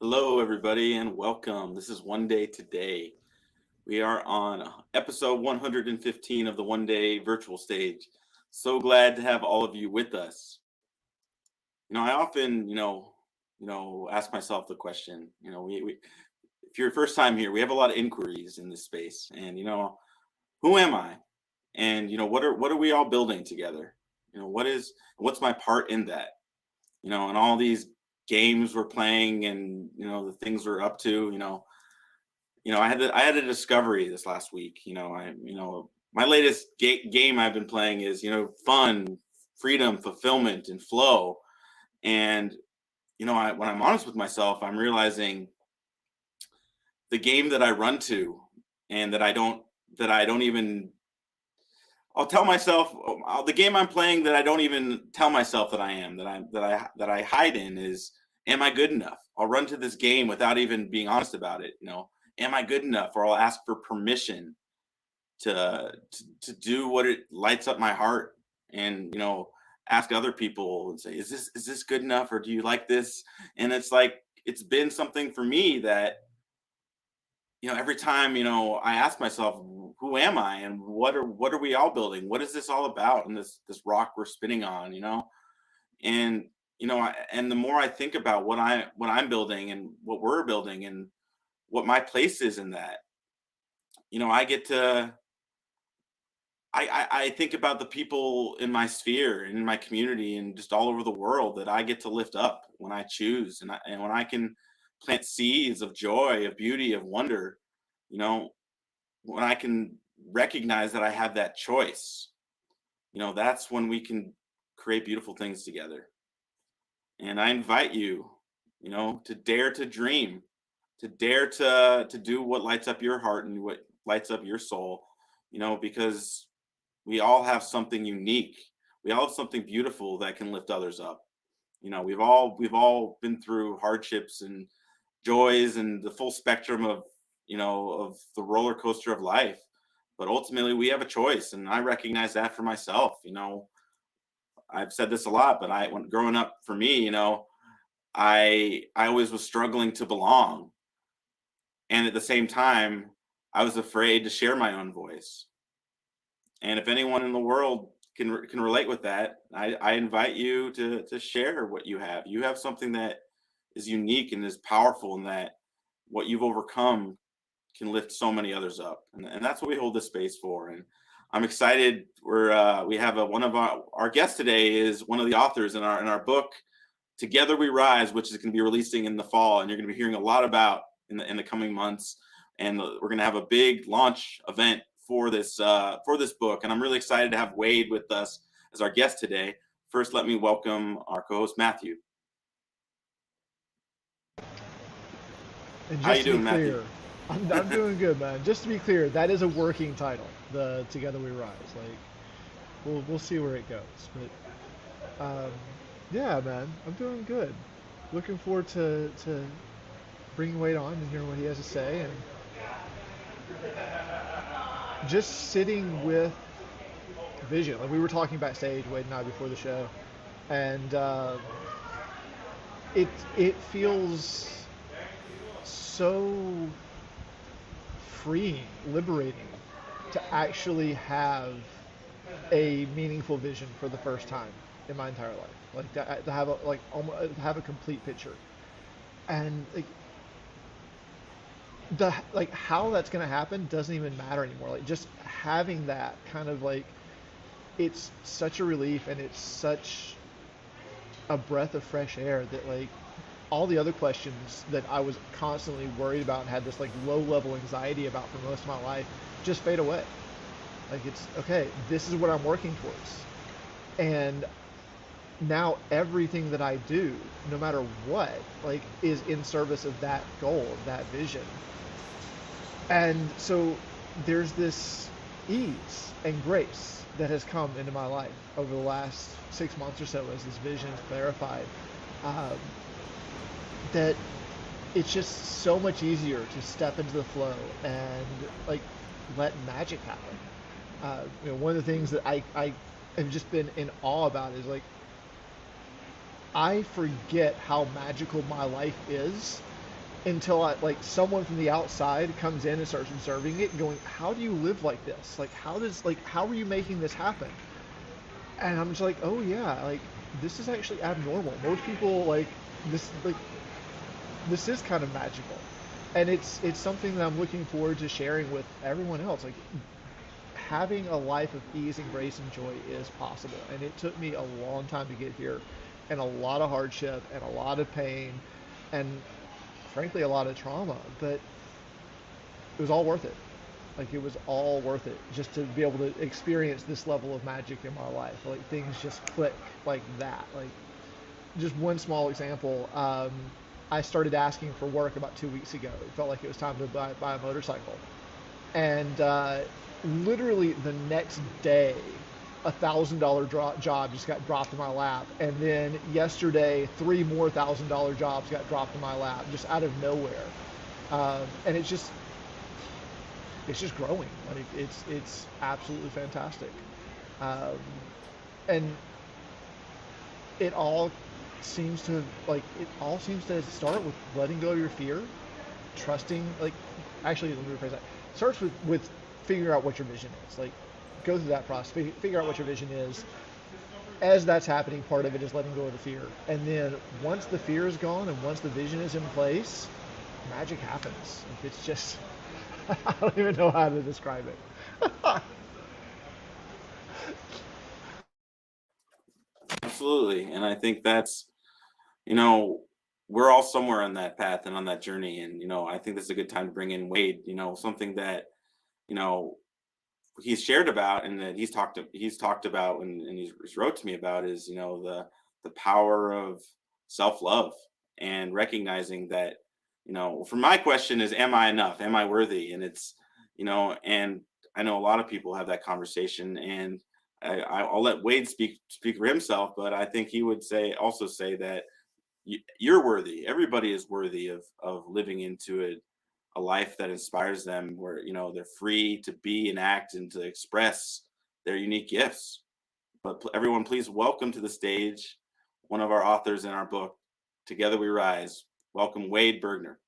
Hello, everybody, and welcome. This is One Day Today. We are on episode 115 of the One Day virtual stage. So glad to have all of you with us. I often, ask myself the question. If you're first time here, we have a lot of inquiries in this space, and who am I? And what are we all building together? What's my part in that? And all these games we're playing, and the things we're up to. I had a discovery this last week. My latest game I've been playing is fun, freedom, fulfillment, and flow. And when I'm honest with myself, I'm realizing the game that I run to, and that I don't even. I'll tell myself the game I'm playing that I don't even tell myself that I am that I hide in is, am I good enough? I'll run to this game without even being honest about it. Am I good enough? Or I'll ask for permission to do what it lights up my heart, and ask other people and say, is this good enough, or do you like this? And it's like, it's been something for me that every time I ask myself, who am I, and what are we all building? What is this all about? And this rock we're spinning on, and and the more I think about what I'm building and what we're building and what my place is in that, I get to I think about the people in my sphere and in my community and just all over the world that I get to lift up when I choose, and when I can plant seeds of joy, of beauty, of wonder, you know, when I can recognize that I have that choice, that's when we can create beautiful things together. And I invite you, to dare to dream, to dare to do what lights up your heart and what lights up your soul, because we all have something unique. We all have something beautiful that can lift others up. We've all been through hardships and joys and the full spectrum of the roller coaster of life. But ultimately we have a choice, and I recognize that for myself. I've said this a lot, but when growing up for me, I always was struggling to belong, and at the same time I was afraid to share my own voice. And if anyone in the world can relate with that, I invite you to share what you have. You have something that is unique and is powerful, and that what you've overcome can lift so many others up. And that's what we hold this space for. And I'm excited. We have one of our guests today is one of the authors in our book Together We Rise, which is going to be releasing in the fall, and you're going to be hearing a lot about in the coming months. And we're going to have a big launch event for this book, and I'm really excited to have Wade with us as our guest today. First, let me welcome our co-host Matthew. And How just you to be doing, Matthew? clear, I'm doing good, man. Just to be clear, that is a working title, the Together We Rise. Like, we'll see where it goes, but yeah, man, I'm doing good. Looking forward to bringing Wade on and hearing what he has to say, and just sitting with vision. Like we were talking backstage, Wade and I, before the show, and it it feels so freeing, liberating to actually have a meaningful vision for the first time in my entire life. Like to have a like almost have a complete picture, and like how that's gonna happen doesn't even matter anymore. Like just having that kind of like it's such a relief, and it's such a breath of fresh air that like all the other questions that I was constantly worried about and had this like low level anxiety about for most of my life just fade away. Like it's okay, this is what I'm working towards. And now everything that I do, no matter what, like is in service of that goal, of that vision. And so there's this ease and grace that has come into my life over the last 6 months or so as this vision is clarified. Um, that it's just so much easier to step into the flow and like let magic happen. One of the things that I have just been in awe about is like I forget how magical my life is until someone from the outside comes in and starts observing it, going, "How do you live like this? How are you making this happen?" And I'm just like, "Oh yeah, this is actually abnormal. Most people this like this is kind of magical." And it's something that I'm looking forward to sharing with everyone else. Like, having a life of ease and grace and joy is possible. And it took me a long time to get here, and a lot of hardship and a lot of pain, and frankly a lot of trauma, but it was all worth it. Like, it was all worth it just to be able to experience this level of magic in my life. Like, things just click like that. Like, just one small example. I started asking for work about 2 weeks ago. It felt like it was time to buy a motorcycle. And literally the next day, $1,000 job just got dropped in my lap. And then yesterday, three more $1,000 jobs got dropped in my lap just out of nowhere. And it's just growing. Like, it's absolutely fantastic. Um, and it all seems to start with letting go of your fear, trusting. Actually, let me rephrase that. It starts with figuring out what your vision is. Like, go through that process, figure out what your vision is. As that's happening, part of it is letting go of the fear. And then once the fear is gone and once the vision is in place, magic happens. Like, it's just, I don't even know how to describe it. Absolutely. And I think that's, you know, we're all somewhere on that path and on that journey. And, I think this is a good time to bring in Wade, something that, you know, he's shared about and that he's talked about and he's wrote to me about is, the power of self-love and recognizing that, for my question is, am I enough? Am I worthy? And it's, and I know a lot of people have that conversation, and I'll let Wade speak for himself, but I think he would say that you're worthy. Everybody is worthy of living into a life that inspires them, where they're free to be and act and to express their unique gifts. But everyone, please welcome to the stage one of our authors in our book, Together We Rise. Welcome, Wade Bergner.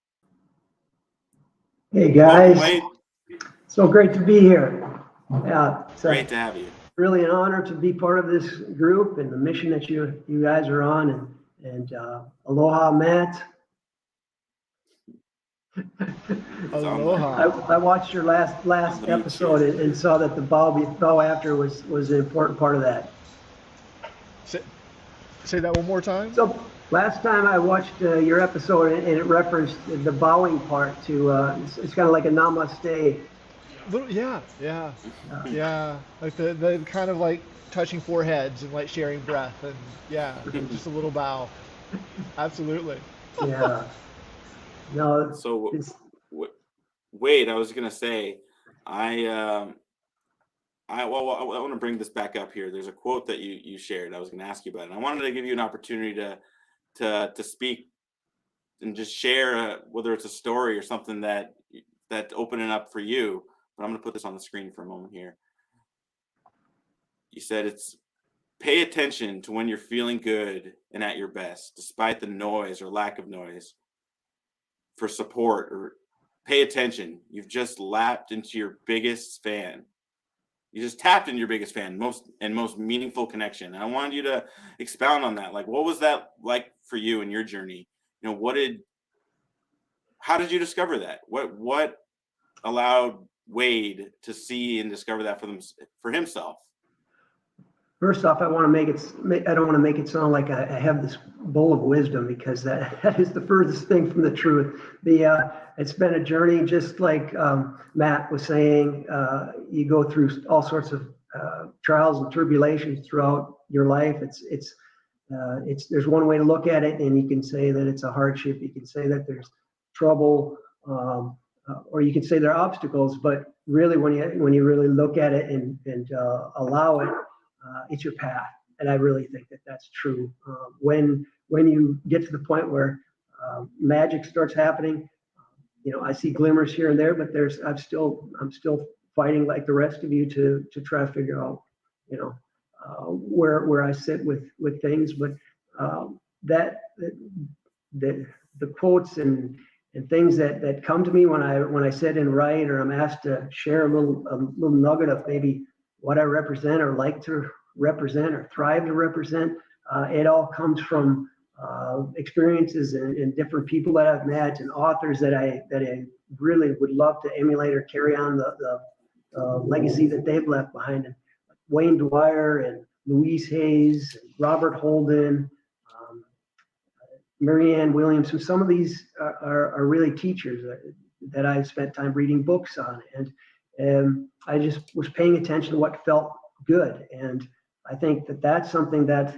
Hey Welcome, guys, Wade. so great to be here. Yeah, it's Great to have you. really an honor to be part of this group and the mission that you guys are on. And aloha, Matt. Aloha. I watched your last episode and saw that the bow after was an important part of that. Say that one more time. So last time I watched your episode and it referenced the bowing part to it's kind of like a namaste. Yeah. Like the kind of like touching foreheads and like sharing breath, and just a little bow. Absolutely. Yeah. No. So, Wade, I was gonna say, I want to bring this back up here. There's a quote that you shared. I was going to ask you about it. I wanted to give you an opportunity to speak and just share, whether it's a story or something that's opening up for you. But I'm going to put this on the screen for a moment here. You said it's pay attention to when you're feeling good and at your best, despite the noise or lack of noise. For support, or pay attention. You've just lapped into your biggest fan. You just tapped into your biggest fan, most meaningful connection. And I wanted you to expound on that. Like, what was that like for you in your journey? How did you discover that? What allowed Wade to see and discover that for himself? First off, I don't want to make it sound like I have this bowl of wisdom, because that is the furthest thing from the truth. It's been a journey, just like Matt was saying. You go through all sorts of trials and tribulations throughout your life. There's one way to look at it, and you can say that it's a hardship. You can say that there's trouble, or you can say there are obstacles. But really, when you really look at it and allow it. It's your path, and I really think that that's true. When you get to the point where magic starts happening, I see glimmers here and there, but I'm still fighting like the rest of you to try to figure out, where I sit with things. But that the quotes and and things that come to me when I sit and write, or I'm asked to share a little nugget of maybe what I represent or like to represent or thrive to represent. It all comes from experiences and different people that I've met and authors that I really would love to emulate or carry on the legacy that they've left behind. And Wayne Dwyer and Louise Hayes, and Robert Holden, Marianne Williamson. Some of these are really teachers that I've spent time reading books on, and I just was paying attention to what felt good. And I think that that's something that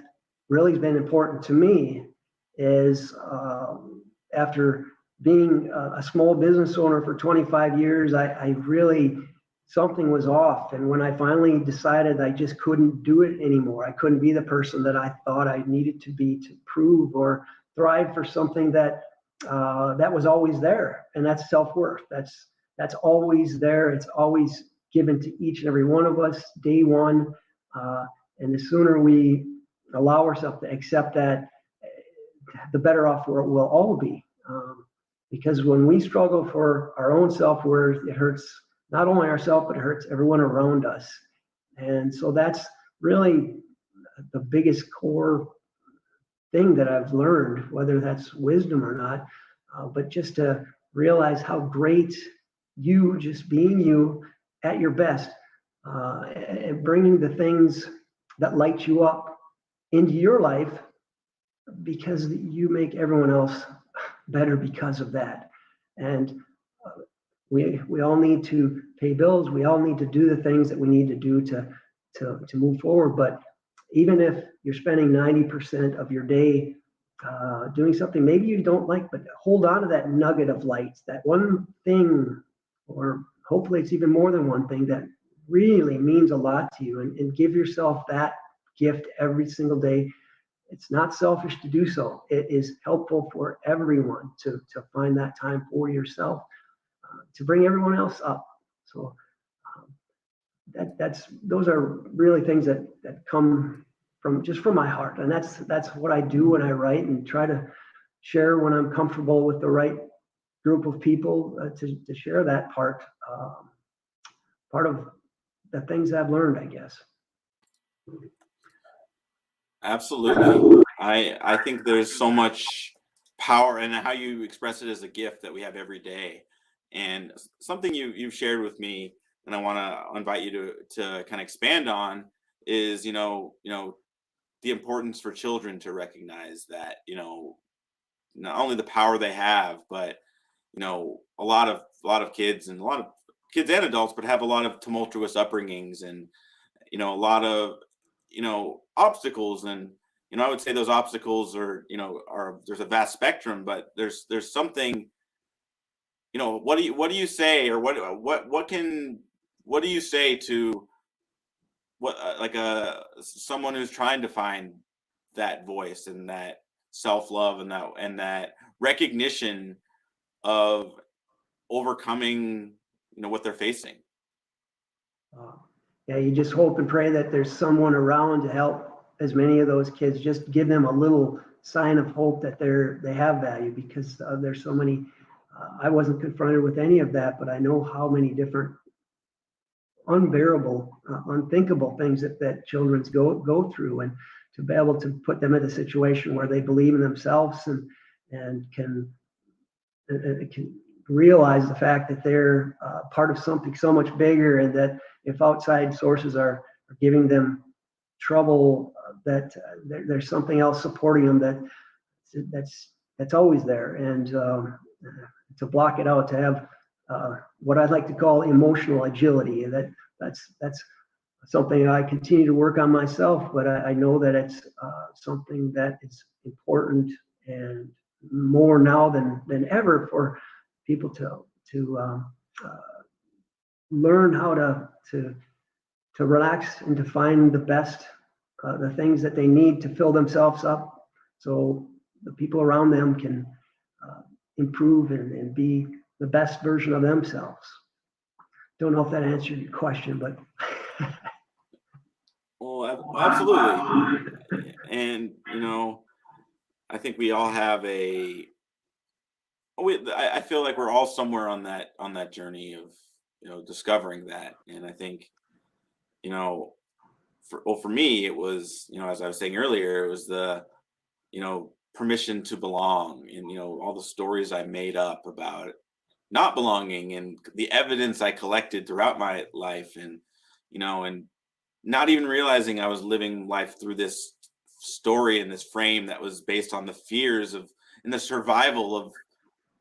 really has been important to me. Is after being a small business owner for 25 years, I really, something was off. And when I finally decided I just couldn't do it anymore, I couldn't be the person that I thought I needed to be to prove or thrive for something that that was always there, and that's self-worth. That's always there. It's always given to each and every one of us day one, and the sooner we allow ourselves to accept that, the better off we'll all be. Because when we struggle for our own self-worth, it hurts not only ourselves, but it hurts everyone around us. And so that's really the biggest core thing that I've learned, whether that's wisdom or not, but just to realize how great you, just being you at your best, and bringing the things that light you up into your life, because you make everyone else better because of that. And we all need to pay bills. We all need to do the things that we need to do to move forward. But even if you're spending 90% of your day doing something maybe you don't like, but hold on to that nugget of light, that one thing, or hopefully it's even more than one thing, that really means a lot to you, and give yourself that gift every single day. It's not selfish to do so. It is helpful for everyone to find that time for yourself, to bring everyone else up. So those are really things that come from my heart, and that's what I do when I write, and try to share when I'm comfortable with the right group of people, to share that part of the things I've learned, I guess. Absolutely. I think there's so much power in how you express it as a gift that we have every day. And something you've shared with me, and I want to invite you to kind of expand on, is the importance for children to recognize that not only the power they have, but a lot of kids, and a lot of kids and adults, but have a lot of tumultuous upbringings, and a lot of obstacles. And I would say those obstacles are there's a vast spectrum, but there's something. What do you say, or what do you say to someone who's trying to find that voice, and that self-love, and that recognition of overcoming what they're facing? Yeah, you just hope and pray that there's someone around to help as many of those kids. Just give them a little sign of hope that they have value, because there's so many. I wasn't confronted with any of that, but I know how many different unbearable, unthinkable things that children go through, and to be able to put them in a situation where they believe in themselves, and can realize the fact that they're part of something so much bigger, and that if outside sources are giving them trouble, that there's something else supporting them that's always there. And to block it out, to have what I'd like to call emotional agility. That's something I continue to work on myself, but I know that it's something that is important, and more now than ever, for people to learn how to relax, and to find the best, the things that they need to fill themselves up, so the people around them can improve and be the best version of themselves. Don't know if that answered your question, but well, absolutely. And I think we all have a I feel like we're all somewhere on that journey of, discovering that. And I think, you know, for me, it was, as I was saying earlier, it was the, permission to belong, and, all the stories I made up about not belonging, and the evidence I collected throughout my life, and, and not even realizing I was living life through this story and this frame that was based on the fears of and the survival of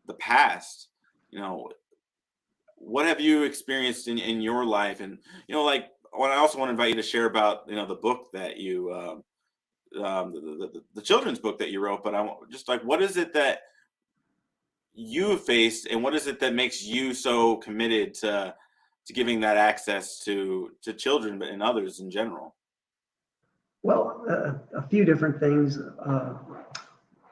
the past. You know, what have you experienced in your life? And, like, what I also want to invite you to share about, the book that you, the children's book that you wrote. But I want just like, what is it that you have faced, and what is it that makes you so committed to giving that access to children, but and others in general? Well, a few different things.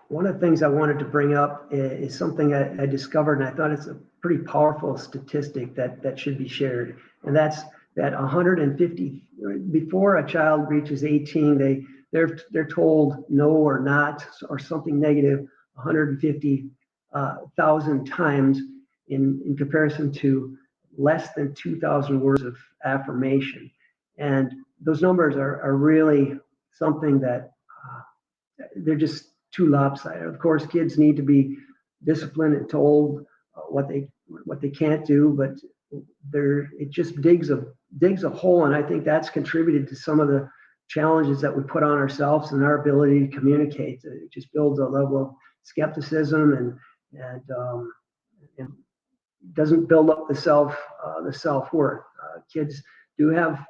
One of the things I wanted to bring up is something I discovered, and I thought it's a pretty powerful statistic that should be shared. And that's that 150, before a child reaches 18, they're told no or not or something negative 150,000 times in comparison to less than 2,000 words of affirmation. And those numbers are really something that they're just too lopsided. Of course, kids need to be disciplined and told what they can't do, but it just digs a hole, and I think that's contributed to some of the challenges that we put on ourselves and our ability to communicate. It just builds a level of skepticism and doesn't build up the self-worth. Kids do have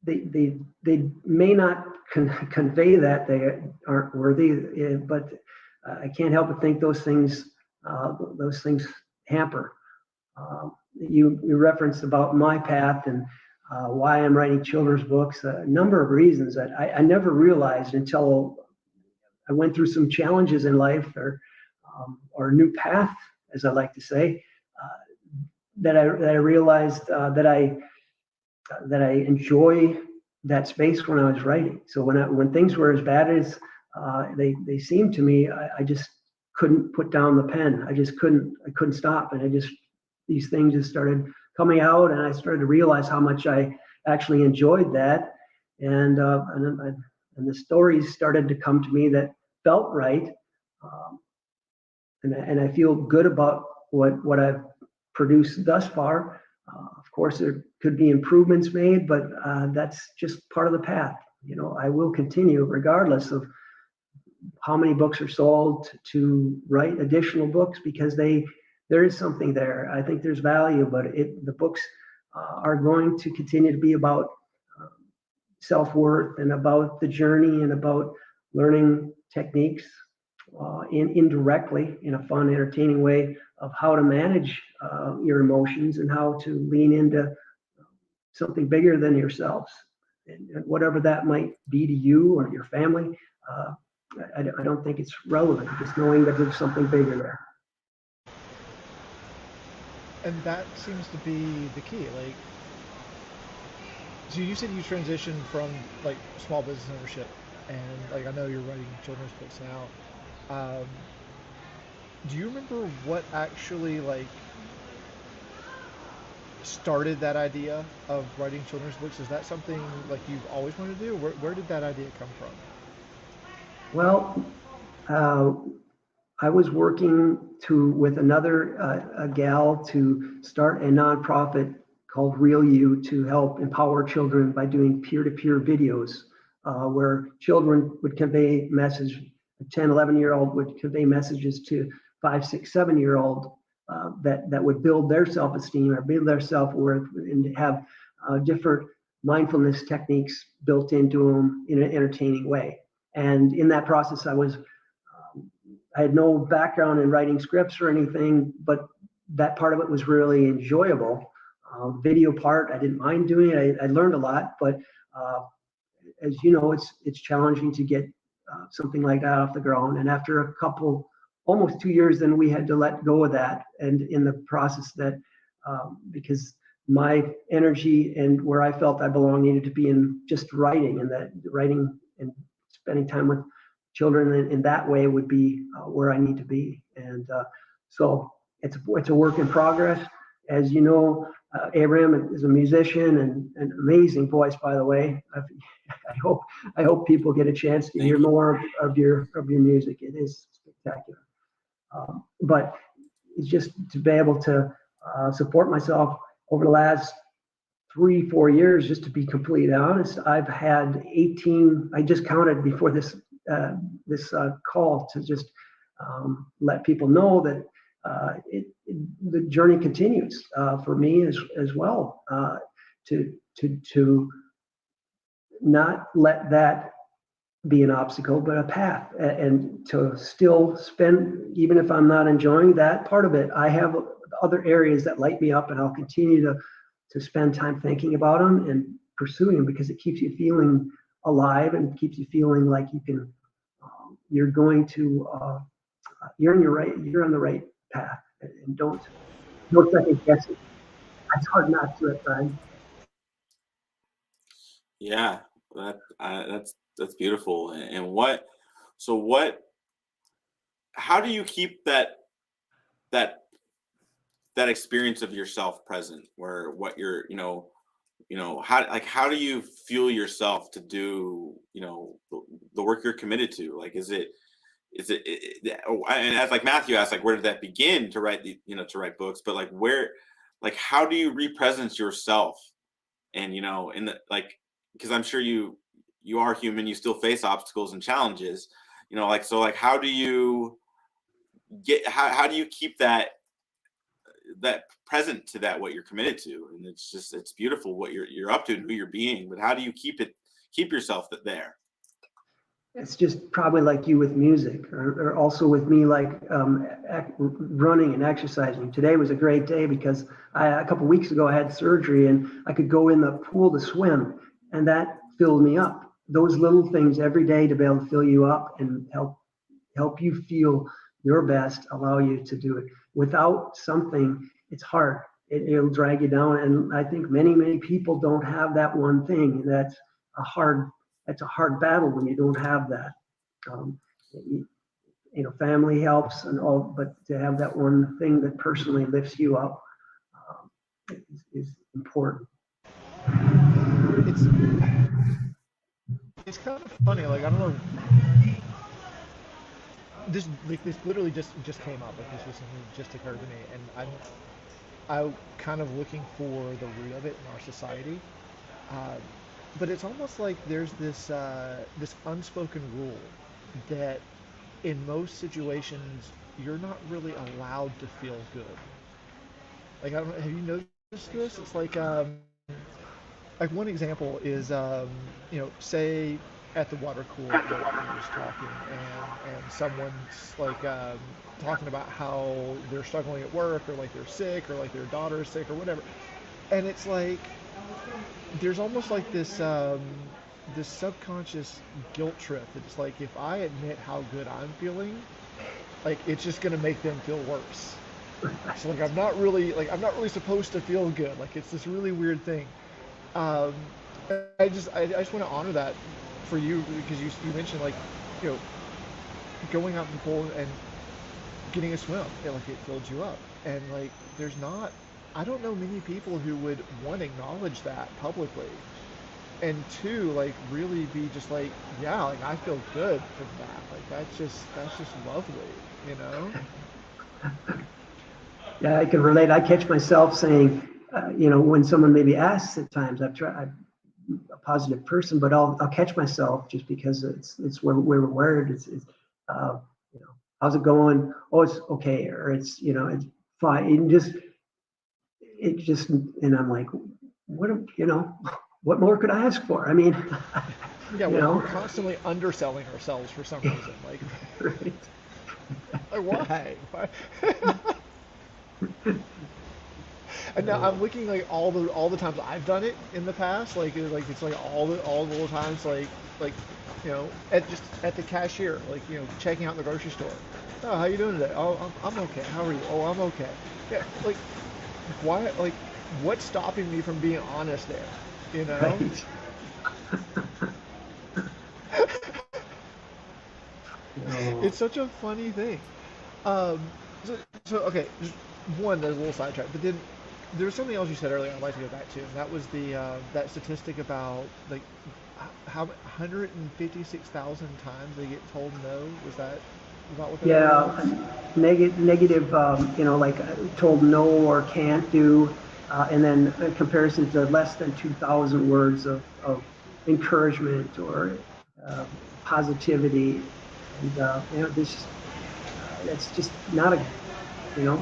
they may not convey that they aren't worthy, but I can't help but think those things hamper. You referenced about my path and why I'm writing children's books. A number of reasons that I never realized until I went through some challenges in life, or a new path, as I like to say, that I realized that I enjoy that space when I was writing. So when things were as bad as they seemed to me, I just couldn't put down the pen. I couldn't stop, and these things just started coming out, and I started to realize how much I actually enjoyed that, and the stories started to come to me that felt right, and I feel good about what I've produced thus far. Of course, there could be improvements made, but that's just part of the path. I will continue regardless of how many books are sold to write additional books, because there is something there. I think there's value, but the books are going to continue to be about self-worth and about the journey and about learning techniques indirectly in a fun, entertaining way of how to manage your emotions and how to lean into something bigger than yourselves, and whatever that might be to you or your family. I don't think it's relevant, just knowing that there's something bigger there. And that seems to be the key. Like, so you said you transitioned from like small business ownership, and like I know you're writing children's books now. Do you remember what actually like started that idea of writing children's books? Is that something like you've always wanted to do? Where did that idea come from? Well, I was working with another a gal to start a nonprofit called Real You to help empower children by doing peer-to-peer videos where children would convey message. A 10, 11-year-old would convey messages to 5, 6, 7-year-old that would build their self-esteem or build their self-worth, and have different mindfulness techniques built into them in an entertaining way. And in that process, I had no background in writing scripts or anything, but that part of it was really enjoyable. Video part, I didn't mind doing it. I learned a lot, but as you know, it's challenging to get something like that off the ground. And after a couple, almost 2 years, then we had to let go of that. And in the process that, because my energy and where I felt I belonged needed to be in just writing, and that writing and spending time with children in that way would be where I need to be. And And so it's a work in progress. As you know, Abraham is a musician and an amazing voice, by the way. I hope people get a chance to hear more of your music. It is spectacular. But it's just to be able to support myself over the last 3-4 years. Just to be completely honest, I've had 18. I just counted before this call to just let people know that the journey continues for me as well, to not let that be an obstacle, but a path, and to still spend, even if I'm not enjoying that part of it, I have other areas that light me up, and I'll continue to spend time thinking about them and pursuing them, because it keeps you feeling alive and keeps you feeling like you can, you're going to, you're on the right path, and don't second guess it. It's hard not to at times. Yeah, that's beautiful. And how do you keep that experience of yourself present, where what you're, how do you fuel yourself to do, the work you're committed to? Like, is it, and as like Matthew asked, like, where did that begin to write to write books? But like, how do you represent yourself? And, in the, like, because I'm sure you are human, you still face obstacles and challenges, so like, how do you keep that present to that, what you're committed to? And it's beautiful what you're up to and who you're being, but how do you keep yourself there? It's just probably like you with music, or also with me, like running and exercising. Today was a great day because a couple weeks ago I had surgery and I could go in the pool to swim, and that filled me up. Those little things every day to be able to fill you up and help you feel your best, allow you to do it. Without something, it's hard. It'll drag you down, and I think many people don't have that one thing. That's a hard battle when you don't have that. Family helps and all, but to have that one thing that personally lifts you up is important. It's kind of funny. Like, I don't know. This literally just came up. Like, this was something that just occurred to me, and I'm kind of looking for the root of it in our society. Uh, but it's almost like there's this unspoken rule that in most situations you're not really allowed to feel good. Like, I don't know, have you noticed this? It's like one example is say at the water cooler, like we were just talking, and someone's like talking about how they're struggling at work, or like they're sick, or like their daughter's sick, or whatever, and it's like there's almost like this subconscious guilt trip. It's like, if I admit how good I'm feeling, like, it's just gonna make them feel worse. So like I'm not really supposed to feel good. Like, it's this really weird thing. Um, I just want to honor that for you, because you mentioned, like, you know going out in the pool and getting a swim, like, it filled you up, and like I don't know many people who would, one, acknowledge that publicly, and two, like, really be just like, yeah, like, I feel good from that. Like, that's just lovely, you know? Yeah, I can relate. I catch myself saying, when someone maybe asks at times, I'm a positive person, but I'll catch myself, just because it's where we're wired. Uh, how's it going? Oh, it's okay, or it's fine. And I'm like, what more could I ask for? I mean, Yeah, we're constantly underselling ourselves for some reason. Like, right. like, why? And now I'm looking, like, all the times I've done it in the past, it's like all the times, like at the cashier, like, checking out in the grocery store. Oh, how you doing today? Oh, I'm okay. How are you? Oh, I'm okay. Yeah, like, why? Like, what's stopping me from being honest there? You know? Right. It's such a funny thing. Um, so okay, just one that's a little sidetrack, but then there's something else you said earlier I'd like to go back to, and that was the that statistic about like how 156,000 times they get told no. Was that about what that number Yeah, was? negative, like told no or can't do, and then in comparison to less than 2,000 words of encouragement or uh, positivity. And, that's just not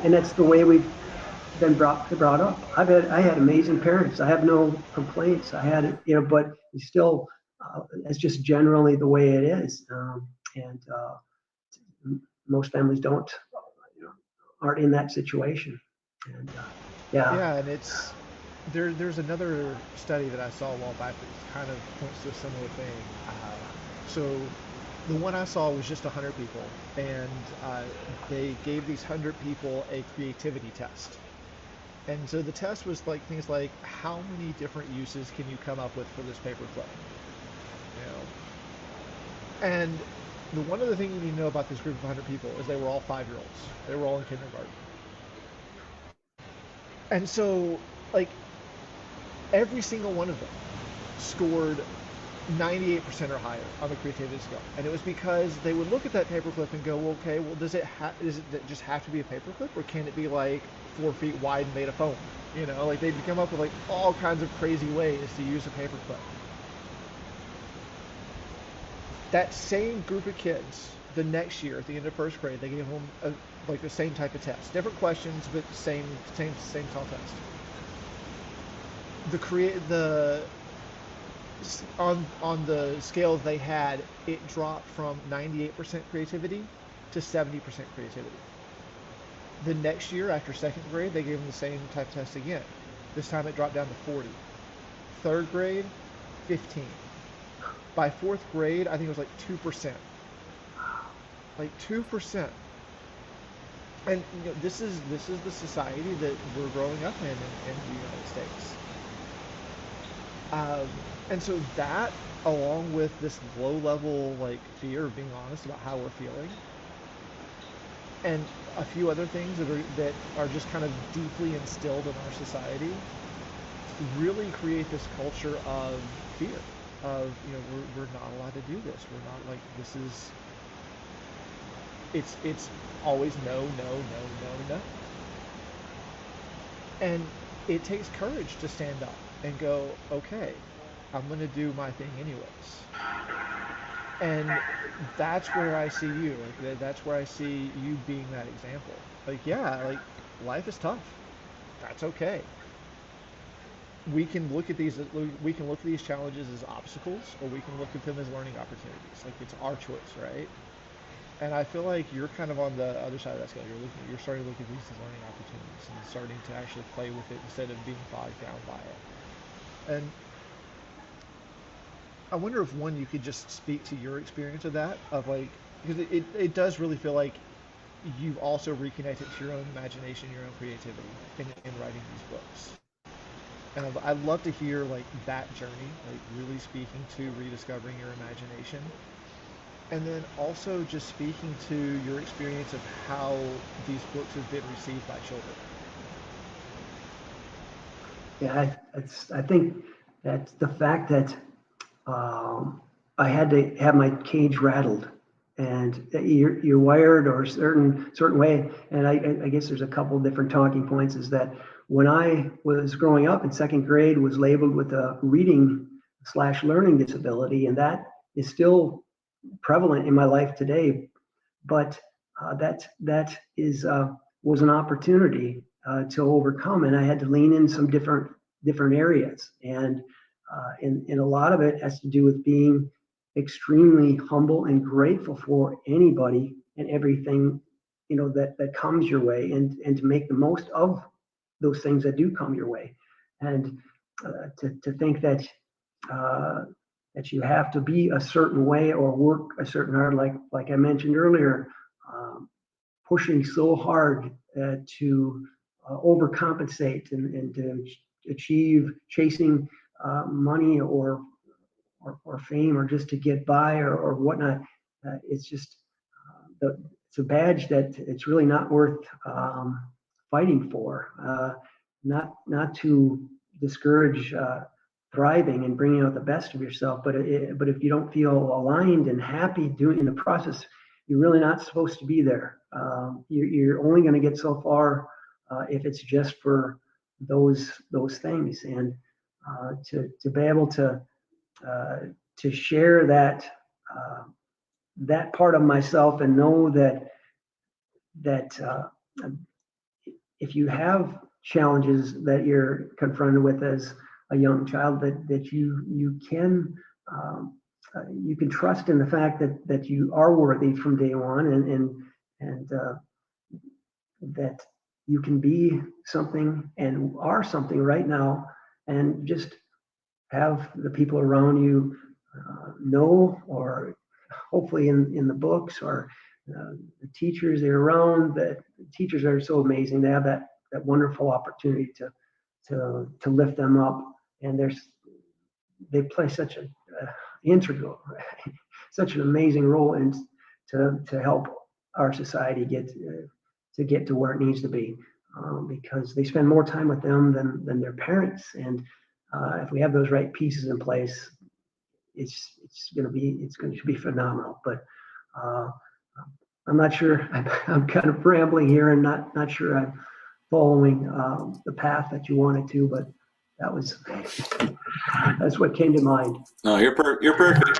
and that's the way we've been brought up. I had amazing parents. I have no complaints. I had, but it's still, it's just generally the way it is. And most families don't, you know, aren't in that situation. And yeah, Yeah, and it's there's another study that I saw a while back that kind of points to a similar thing. So the one I saw was just 100 people, and they gave these 100 people a creativity test. And so the test was like things like how many different uses can you come up with for this paperclip? You know, and the one other thing you need to know about this group of 100 people is they were all 5-year-olds. They were all in kindergarten, and so like every single one of them scored 98% or higher on the creativity scale. And it was because they would look at that paperclip and go, well, okay, well, does it just have to be a paperclip, or can it be like 4 feet wide and made of foam? Like they'd come up with like all kinds of crazy ways to use a paperclip. That same group of kids, the next year at the end of first grade, they gave them like the same type of test, different questions, but same tall test. The on the scale they had, it dropped from 98% creativity to 70% creativity. The next year, after second grade, they gave them the same type of test again. This time it dropped down to 40. Third grade, 15. By fourth grade, I think it was like 2%. Like 2%. And this is the society that we're growing up in the United States. Um, and so that, along with this low level like fear of being honest about how we're feeling, and a few other things that are just kind of deeply instilled in our society, really create this culture of fear. Of we're not allowed to do this. We're not like this is. It's always no, no, no, no, no. And it takes courage to stand up and go, okay, I'm going to do my thing anyways. And that's where I see you. Like that's where I see you being that example. Like yeah, like life is tough. That's okay. We can look at these challenges as obstacles, or we can look at them as learning opportunities. Like it's our choice, right? And I feel like you're kind of on the other side of that scale. You're starting to look at these as learning opportunities and starting to actually play with it instead of being bogged down by it. And I wonder if one you could just speak to your experience of that, of like because it does really feel like you've also reconnected to your own imagination, your own creativity in writing these books. And I'd love to hear like that journey, like really speaking to rediscovering your imagination, and then also just speaking to your experience of how these books have been received by children. yeah, I think that the fact that I had to have my cage rattled, and you're wired or a certain way. And I guess there's a couple of different talking points. Is that when I was growing up in second grade, was labeled with a reading / learning disability, and that is still prevalent in my life today. But that is was an opportunity to overcome, and I had to lean in some different areas, and a lot of it has to do with being extremely humble and grateful for anybody and everything that comes your way, and to make the most of those things that do come your way, and to think uh, that you have to be a certain way or work a certain hard, like I mentioned earlier, um, pushing so hard to overcompensate and to achieve chasing money or fame or just to get by or whatnot. It's just it's a badge that it's really not worth fighting for. Not to discourage thriving and bringing out the best of yourself, but if you don't feel aligned and happy doing in the process, you're really not supposed to be there. You're only going to get so far if it's just for those things, and to be able to share that part of myself and know that if you have challenges that you're confronted with as a young child, that you can trust in the fact that you are worthy from day one, and that you can be something and are something right now, and just have the people around you know, or hopefully in the books, or the teachers they're around. That teachers are so amazing. They have that wonderful opportunity to lift them up, and they play such an integral, such an amazing role in to help our society get to where it needs to be, because they spend more time with them than their parents. And if we have those right pieces in place, it's going to be phenomenal. But I'm not sure. I'm kind of rambling here and not sure I'm following the path that you wanted to, but that's what came to mind. No, you're perfect.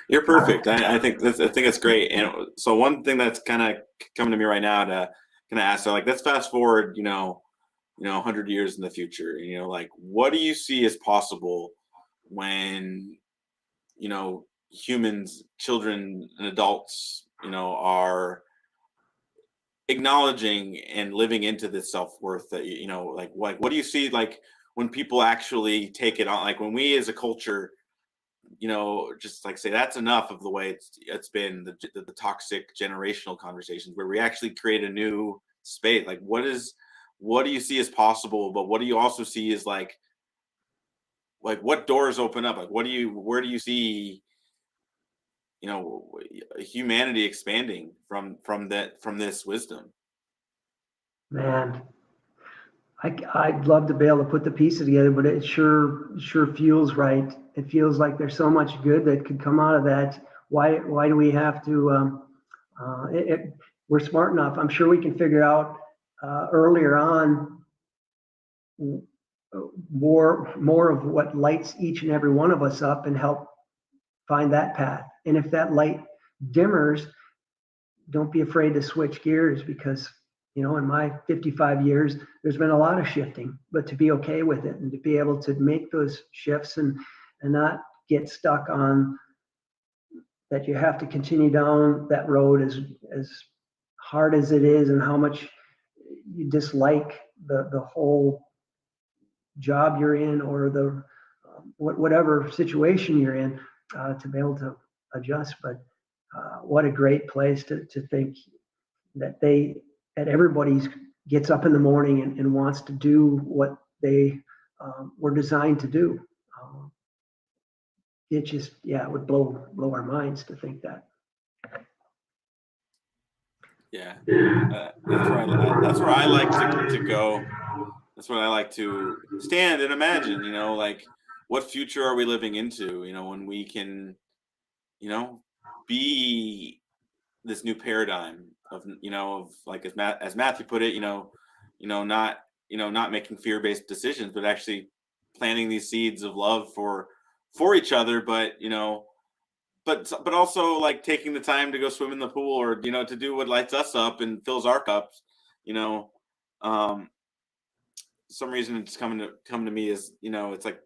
You're perfect. I think that's great. And so one thing that's kind of coming to me right now to kind of ask, so like, let's fast forward, 100 years in the future. Like, what do you see as possible when, humans, children, and adults, are acknowledging and living into this self-worth that, like what do you see, like, when people actually take it on, like when we as a culture, just like say that's enough of the way it's been the toxic generational conversations, where we actually create a new space. Like, what do you see as possible, but what do you also see is like what doors open up? Like, where do you see, humanity expanding from this wisdom? Man, I'd love to be able to put the pieces together, but it sure feels right. It feels like there's so much good that could come out of that. Why do we have to? We're smart enough. I'm sure we can figure out earlier on more of what lights each and every one of us up and help find that path. And if that light dimmers, don't be afraid to switch gears, because in my 55 years, there's been a lot of shifting, but to be okay with it and to be able to make those shifts and not get stuck on that you have to continue down that road as hard as it is, and how much you dislike the whole job you're in, or the whatever situation you're in, to be able to adjust. But what a great place to think that everybody gets up in the morning and wants to do what they were designed to do. It just, it would blow our minds to think that. Yeah, that's where I like to go. That's what I like to stand and imagine. Like, what future are we living into? When we can, be this new paradigm of like, as Matthew put it, not making fear-based decisions, but actually planting these seeds of love for each other, but but also like taking the time to go swim in the pool, or to do what lights us up and fills our cups. Some reason it's come to me is, it's like,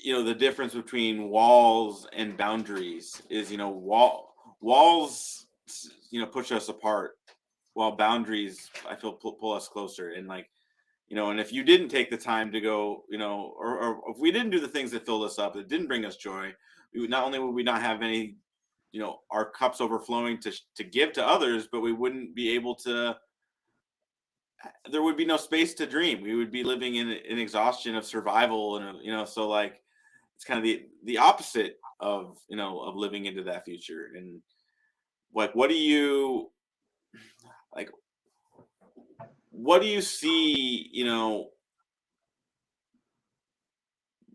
the difference between walls and boundaries is, walls push us apart, while boundaries, I feel, pull us closer. And like, and if you didn't take the time to go, or if we didn't do the things that filled us up, that didn't bring us joy, not only would we not have any, our cups overflowing to give to others, but we wouldn't be able to, there would be no space to dream. We would be living in an exhaustion of survival. And, so like, it's kind of the opposite of, of living into that future. And like what do you like what do you see,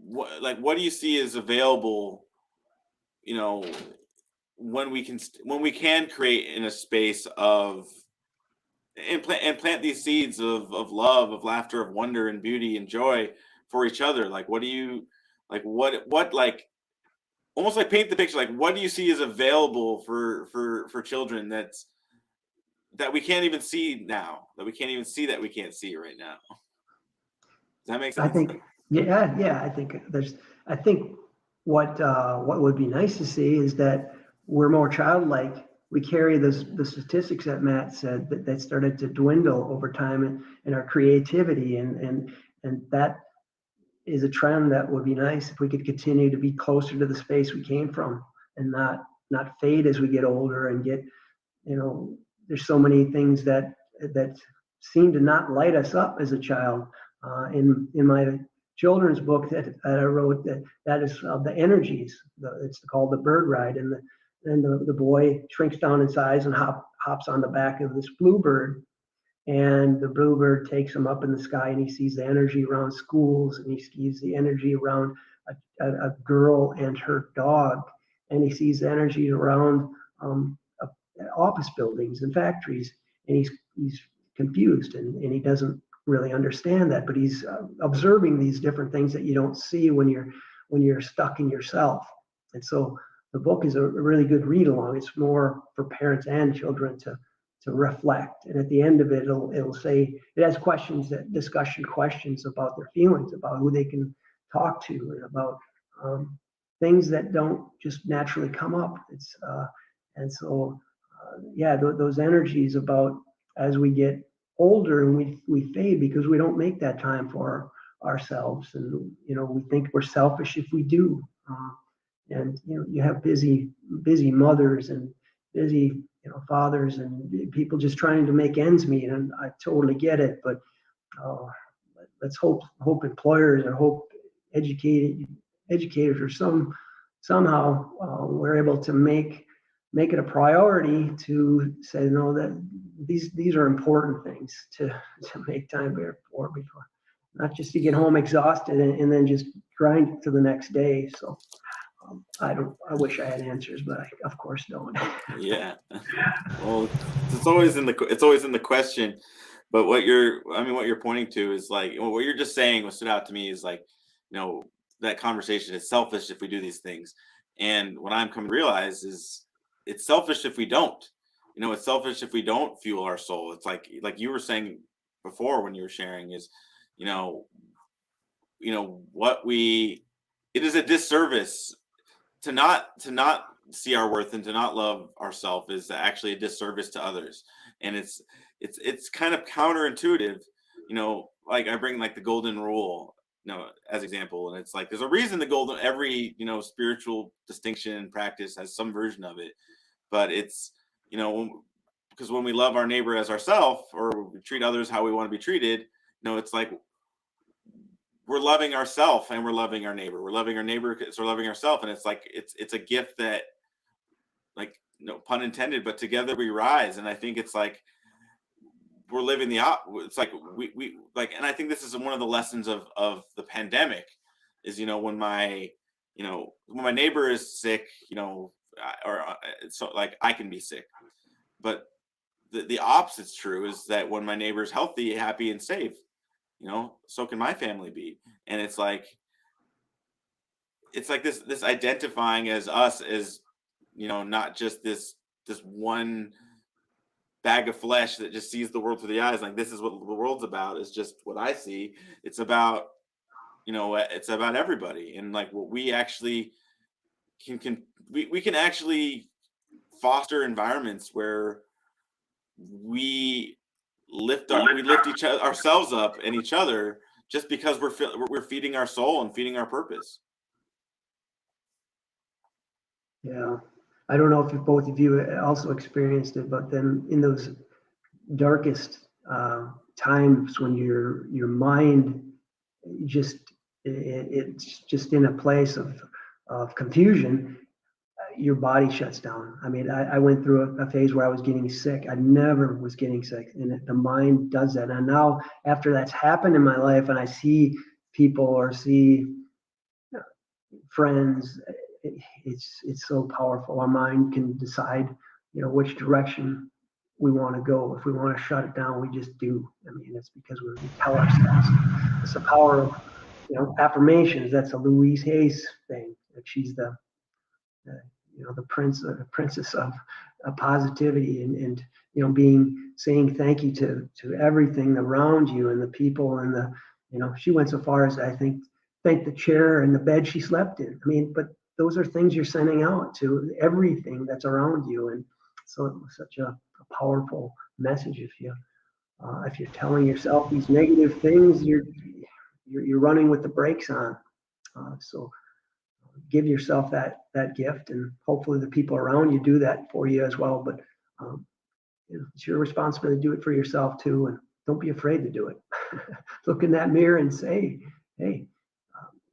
what do you see is available, you know, when we can create in a space of and plant these seeds of love, of laughter, of wonder and beauty and joy for each other. Like what do you what like almost like paint the picture, like what do you see is available for children that we can't even see now, that we can't even see, that we can't see right now? Does that make I sense? think, yeah, I think what would be nice to see is that we're more childlike. We carry the statistics that Matt said that started to dwindle over time, and our creativity, and that is a trend that would be nice if we could continue to be closer to the space we came from, and not fade as we get older and get, there's so many things that seem to not light us up as a child. In my children's book that I wrote, that is the energies. It's called the bird ride, and the boy shrinks down in size and hops on the back of this bluebird, and the bluebird takes him up in the sky, and he sees the energy around schools, and he sees the energy around a girl and her dog, and he sees the energy around office buildings and factories, and he's confused, and he doesn't really understand that, but he's observing these different things that you don't see when you're stuck in yourself. And so the book is a really good read along. It's more for parents and children to reflect, and at the end of it, it'll say, it has discussion questions about their feelings, about who they can talk to, and about things that don't just naturally come up. And so yeah, those energies about as we get older and we fade because we don't make that time for ourselves, and we think we're selfish if we do. And you have busy mothers and busy fathers and people just trying to make ends meet, and I totally get it. But let's hope employers or hope educators or somehow we're able to make it a priority to say, no, that these are important things to make time for before, not just to get home exhausted and then just grind to the next day. So I wish I had answers, but I of course don't. Yeah. Well, it's always in the question. But what you're pointing to is like, what you're just saying, what stood out to me is like, that conversation is selfish if we do these things. And what I'm coming to realize is it's selfish if we don't. It's selfish if we don't fuel our soul. It's like you were saying before when you were sharing is, it is a disservice to not see our worth and to not love ourselves, is actually a disservice to others. And it's kind of counterintuitive. Like I bring like the golden rule as example, and it's like there's a reason every spiritual distinction and practice has some version of it, but it's because when we love our neighbor as ourselves, or we treat others how we want to be treated, it's like we're loving ourselves and we're loving our neighbor. We're loving our neighbor because we're loving ourselves. And it's like it's a gift that, like, no pun intended, but together we rise. And I think it's like we're living it's like we like, and I think this is one of the lessons of the pandemic is, when my neighbor is sick, so like I can be sick, but the opposite's true, is that when my neighbor's healthy, happy, and safe, so can my family be. And it's like this identifying as us as, not just this one bag of flesh that just sees the world through the eyes. Like, this is what the world's about, is just what I see. It's about, it's about everybody. And like what we actually we can actually foster environments where we lift ourselves up and each other, just because we're feeding our soul and feeding our purpose. Yeah, I don't know if both of you also experienced it, but then in those darkest times when your mind it's just in a place of confusion, your body shuts down. I mean, I went through a phase where I was getting sick. I never was getting sick, and the mind does that. And now, after that's happened in my life, and I see people or see friends, it's so powerful. Our mind can decide, which direction we want to go. If we want to shut it down, we just do. I mean, it's because we tell ourselves. It's the power of, affirmations. That's a Louise Hay's thing. That she's the the princess of positivity, and saying thank you to everything around you and the people, and she went so far as, I think, thank the chair and the bed she slept in. I mean, but those are things you're sending out to everything that's around you. And so it was such a powerful message. If you're telling yourself these negative things, you're running with the brakes on. So give yourself that gift, and hopefully the people around you do that for you as well. But it's your responsibility to do it for yourself too, and don't be afraid to do it. Look in that mirror and say, hey,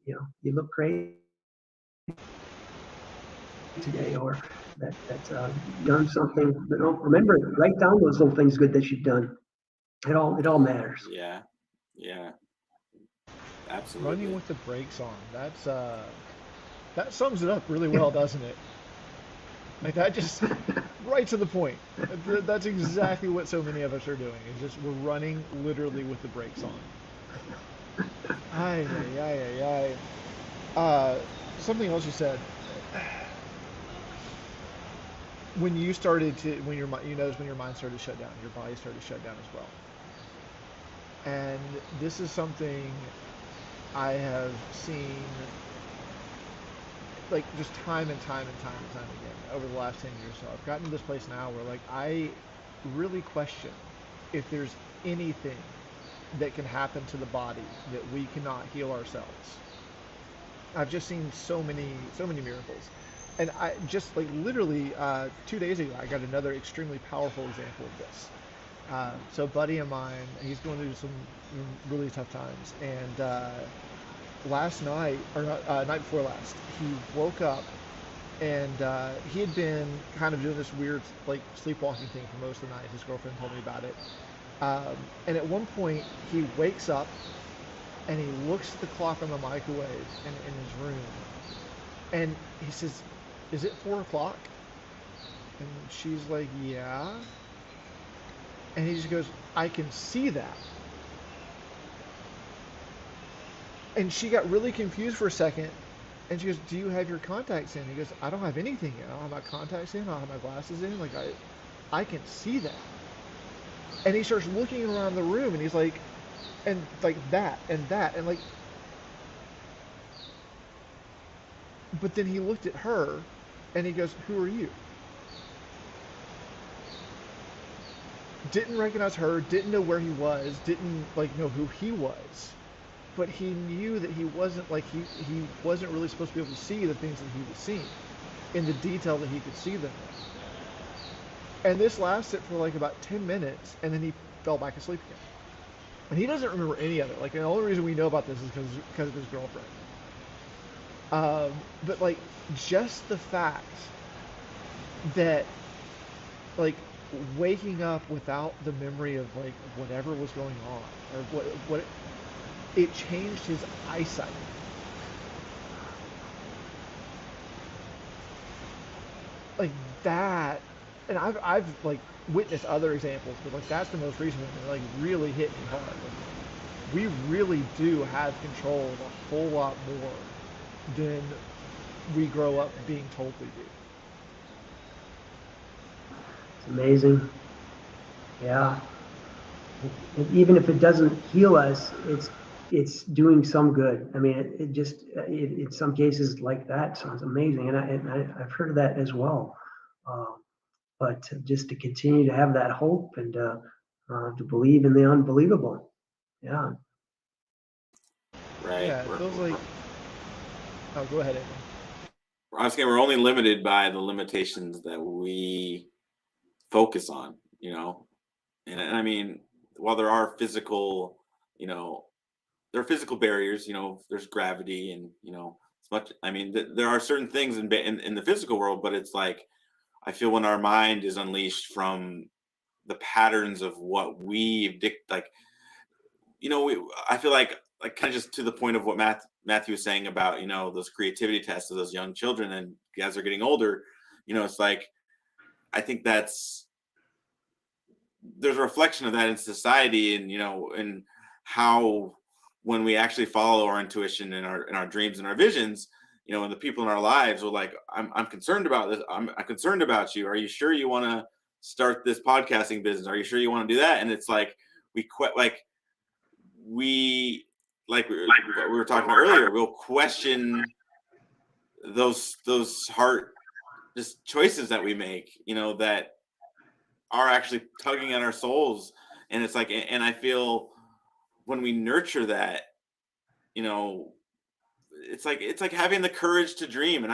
you look great today, or that's done something. Remember, write down those little things good that you've done. It all matters. Yeah, absolutely. Running with the brakes on. That sums it up really well, doesn't it? Like, that just right to the point. That's exactly what so many of us are doing. It's just we're running literally with the brakes on. Ay, ay, ay, ay, ay. Something else you said. When you started to, when you noticed when your mind started to shut down, your body started to shut down as well. And this is something I have seen, like, just time and time again over the last 10 years. So I've gotten to this place now where, like, I really question if there's anything that can happen to the body that we cannot heal ourselves. I've just seen so many miracles. And I just, like, literally 2 days ago, I got another extremely powerful example of this. So a buddy of mine, he's going through some really tough times, and last night, or not, night before last, he woke up, and he had been kind of doing this weird, like, sleepwalking thing for most of the night. His girlfriend told me about it. And at one point, he wakes up, and he looks at the clock on the microwave in his room, and he says, "Is it 4 o'clock?" And she's like, "Yeah." And he just goes, "I can see that." And she got really confused for a second, and she goes, "Do you have your contacts in?" He goes, "I don't have anything in. I don't have my contacts in. I don't have my glasses in. Like, I can see that." And he starts looking around the room, and he's like, and like that, and like, but then he looked at her, and he goes, "Who are you?" Didn't recognize her, didn't know where he was, didn't, like, know who he was, but he knew that he wasn't, like, he wasn't really supposed to be able to see the things that he was seeing in the detail that he could see them in. And this lasted for, like, about 10 minutes, and then he fell back asleep again. And he doesn't remember any of it. Like, the only reason we know about this is because of his girlfriend. But, like, just the fact that, like, waking up without the memory of, like, whatever was going on, or what it changed his eyesight. Like that, and I've like witnessed other examples, but, like, that's the most recent one that, like, really hit me hard. Like, we really do have control of a whole lot more than we grow up being told we do. It's amazing. Yeah. And even if it doesn't heal us, it's doing some good. I mean, it just in some cases like that sounds amazing, and I've heard that as well. But just to continue to have that hope, and to believe in the unbelievable. Yeah. Right. Yeah, it feels like. Oh, go ahead, Amy. I was saying we're only limited by the limitations that we focus on, and I mean, while there are physical, there are physical barriers, there's gravity, and, much, I mean, there are certain things in the physical world, but it's like I feel when our mind is unleashed from the patterns of what we've like, I feel like kind of just to the point of what Matthew was saying about, those creativity tests of those young children, and as they're getting older, it's like I think there's a reflection of that in society, and and how when we actually follow our intuition and our dreams and our visions, and the people in our lives are like, I'm concerned about this. I'm concerned about you. Are you sure you want to start this podcasting business? Are you sure you want to do that? And it's like we quit, we were talking about earlier, we'll question those heart just choices that we make, that are actually tugging at our souls. And it's like, and I feel when we nurture that, it's like having the courage to dream. And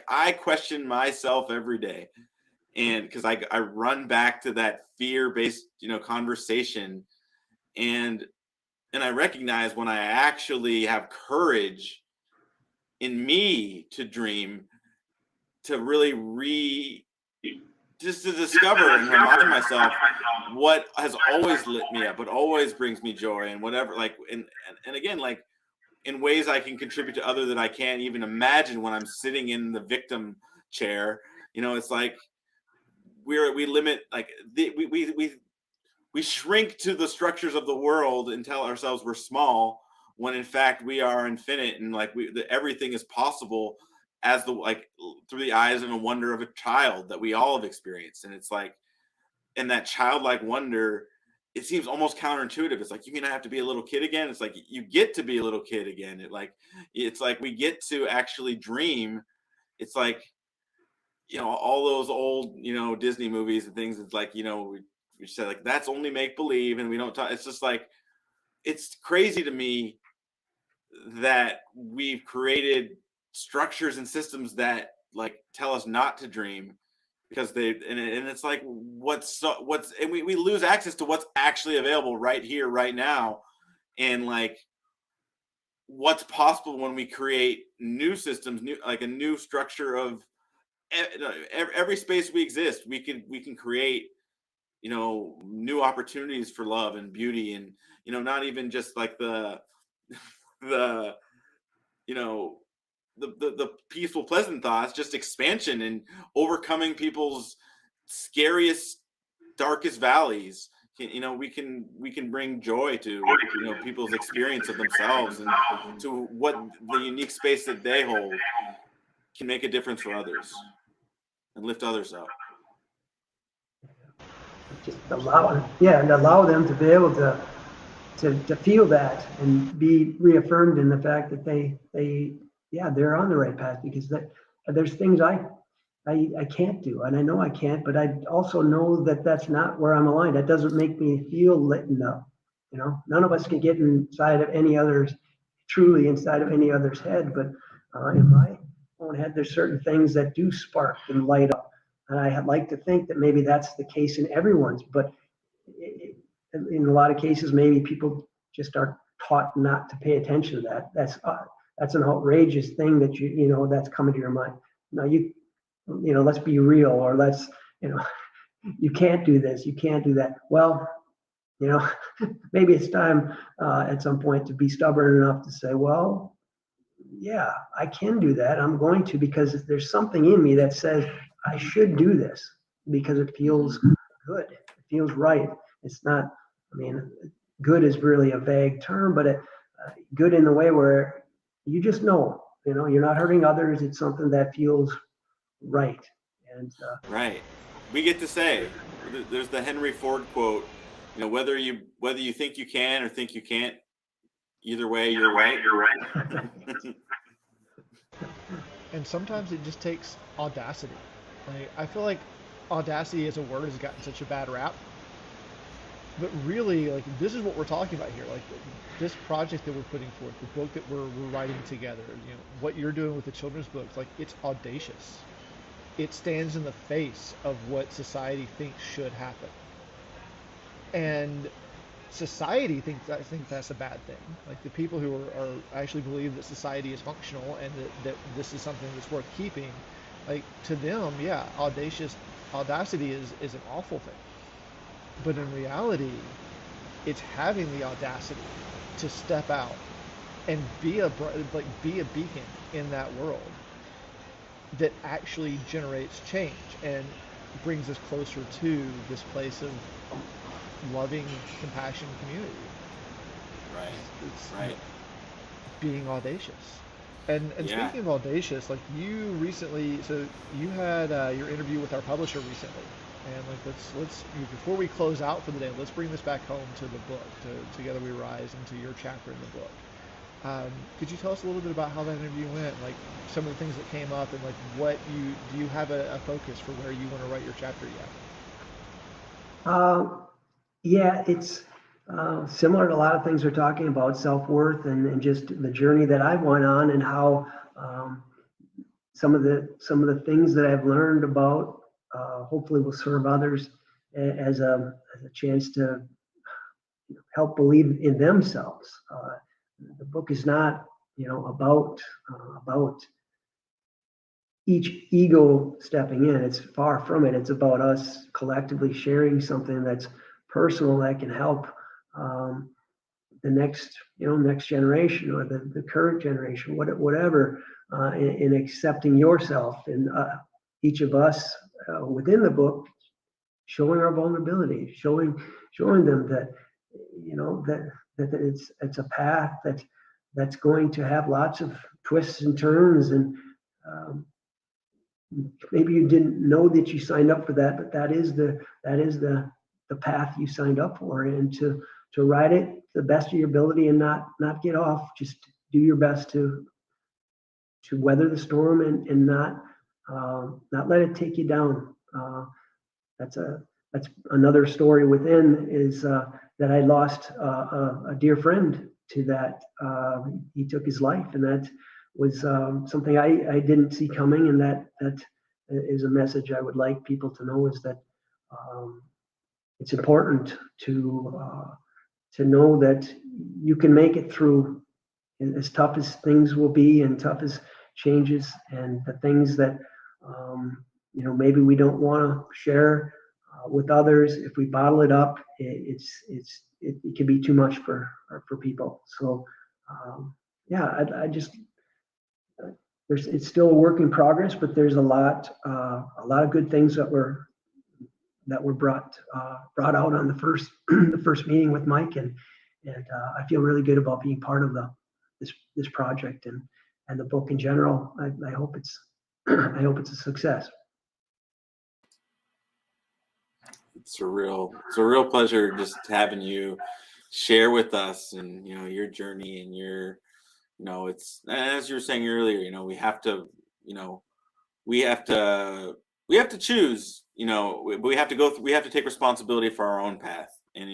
I question myself every day, and because I run back to that fear-based conversation, and I recognize when I actually have courage in me to dream, to really just to discover and remind myself what has always lit me up, what always brings me joy, and whatever, and again, like in ways I can contribute to other that I can't even imagine when I'm sitting in the victim chair. It's like we limit, like we shrink to the structures of the world and tell ourselves we're small, when in fact we are infinite, and like everything is possible as through the eyes and the wonder of a child that we all have experienced. And it's like, and that childlike wonder, it seems almost counterintuitive. It's like, you're gonna have to be a little kid again. It's like you get to be a little kid again. It's like we get to actually dream. It's like, all those old Disney movies and things. It's like, we said, like, that's only make believe, and we don't talk. It's just like, it's crazy to me that we've created structures and systems that like tell us not to dream, because and it's like, and we lose access to what's actually available right here, right now, and like what's possible when we create new systems, like a new structure of every space we exist. We can create new opportunities for love and beauty, and not even just like the the the peaceful, pleasant thoughts, just expansion and overcoming people's scariest, darkest valleys. We can bring joy to people's experience of themselves, and to what the unique space that they hold can make a difference for others and lift others up. Just allow them to be able to feel that and be reaffirmed in the fact that they're on the right path, because there's things I can't do, and I know I can't, but I also know that that's not where I'm aligned. That doesn't make me feel lit up. None of us can get truly inside of any other's head, but in my own head, there's certain things that do spark and light up. And I'd like to think that maybe that's the case in everyone's, but in a lot of cases, maybe people just are taught not to pay attention to that. That's an outrageous thing that that's coming to your mind. Now let's be real, or let's, you can't do this, you can't do that. Well, maybe it's time at some point to be stubborn enough to say, well, yeah, I can do that. I'm going to, because there's something in me that says I should do this because it feels good. It feels right. It's not, good is really a vague term, but good in the way where you just know, you're not hurting others. It's something that feels right. And right. We get to say, there's the Henry Ford quote, whether you think you can or think you can't, either way, you're right. And sometimes it just takes audacity. I feel like audacity as a word has gotten such a bad rap. But really, like, this is what we're talking about here. Like, this project that we're putting forth, the book that we're writing together, what you're doing with the children's books, like, it's audacious. It stands in the face of what society thinks should happen. And society think that's a bad thing. Like the people who are actually believe that society is functional and that this is something that's worth keeping, like to them, yeah, audacity is an awful thing. But in reality, it's having the audacity to step out and be a beacon in that world that actually generates change and brings us closer to this place of loving, compassion, community. Right. It's Right. being audacious. And Yeah. speaking of audacious, like you recently, so you had your interview with our publisher recently, and like let's before we close out for the day, let's bring this back home to the book, to Together We Rise, and to your chapter in the book. Could you tell us a little bit about how that interview went, like some of the things that came up, and like what you do you have a focus for where you want to write your chapter yet? Yeah, it's similar to a lot of things we're talking about, self-worth and just the journey that I went on and how um, some of the things that I've learned about hopefully will serve others as a chance to help believe in themselves. The book is not, about each ego stepping in. It's far from it. It's about us collectively sharing something that's personal that can help um, the next generation or the current generation, whatever, in accepting yourself and each of us within the book, showing our vulnerability, showing them that that it's a path that's going to have lots of twists and turns and um, maybe you didn't know that you signed up for that, but that is the path you signed up for, and to ride it to the best of your ability and not get off. Just do your best to weather the storm and not let it take you down. That's another story within is that I lost a dear friend to that. He took his life, and that was something I didn't see coming, and that is a message I would like people to know is that um, it's important to know that you can make it through as tough as things will be and tough as changes and the things that maybe we don't want to share with others. If we bottle it up, it can be too much for people. So yeah, I just it's still a work in progress, but there's a lot of good things that were brought out on the first the first meeting with Mike, and I feel really good about being part of this project and the book in general. I hope it's I hope it's a success. It's a real pleasure just having you share with us and your journey and it's as you were saying earlier, we have to, you know, we have to we have to choose, we have to we have to take responsibility for our own path. And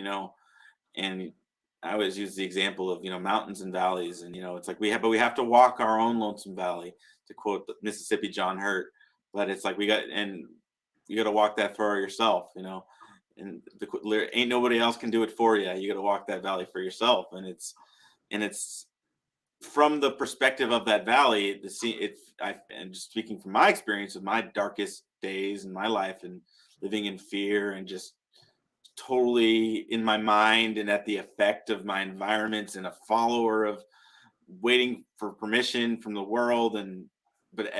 I always use the example of, mountains and valleys, and it's like we have to walk our own lonesome valley, to quote the Mississippi John Hurt. But it's like you got to walk that for yourself, and there ain't nobody else can do it for you. You got to walk that valley for yourself, and it's from the perspective of that valley, and just speaking from my experience of my darkest days in my life and living in fear and just totally in my mind and at the effect of my environments and a follower of waiting for permission from the world, but